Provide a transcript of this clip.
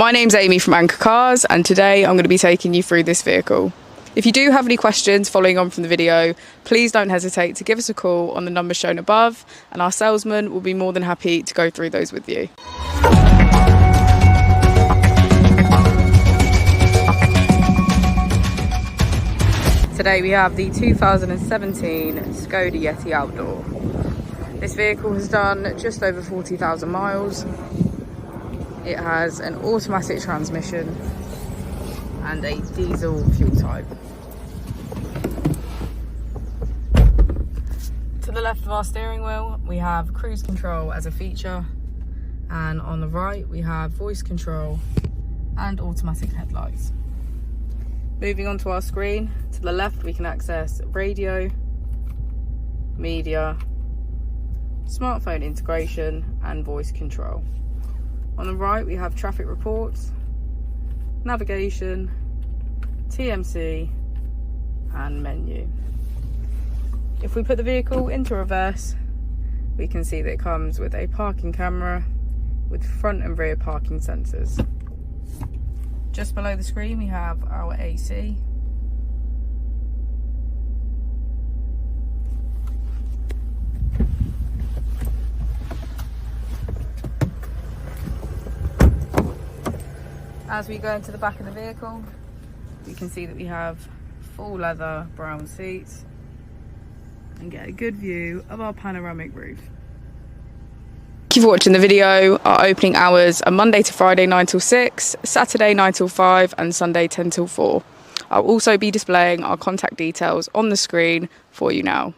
My name's Amy from Anchor Cars, and today I'm going to be taking you through this vehicle. If you do have any questions following on from the video, please don't hesitate to give us a call on the number shown above, and our salesman will be more than happy to go through those with you. Today we have the 2017 Skoda Yeti Outdoor. This vehicle has done just over 40,000 miles. It has an automatic transmission and a diesel fuel type. To the left of our steering wheel, we have cruise control as a feature, and on the right we have voice control and automatic headlights. Moving on to our screen, to the left we can access radio, media, smartphone integration and voice control. On the right we have traffic reports, navigation, TMC and menu. If we put the vehicle into reverse, we can see that it comes with a parking camera with front and rear parking sensors. Just below the screen we have our AC. As we go into the back of the vehicle, we can see that we have full leather brown seats and get a good view of our panoramic roof. Thank you for watching the video. Our opening hours are Monday to Friday 9 till 6, Saturday 9 till 5 and Sunday 10 till 4. I'll also be displaying our contact details on the screen for you now.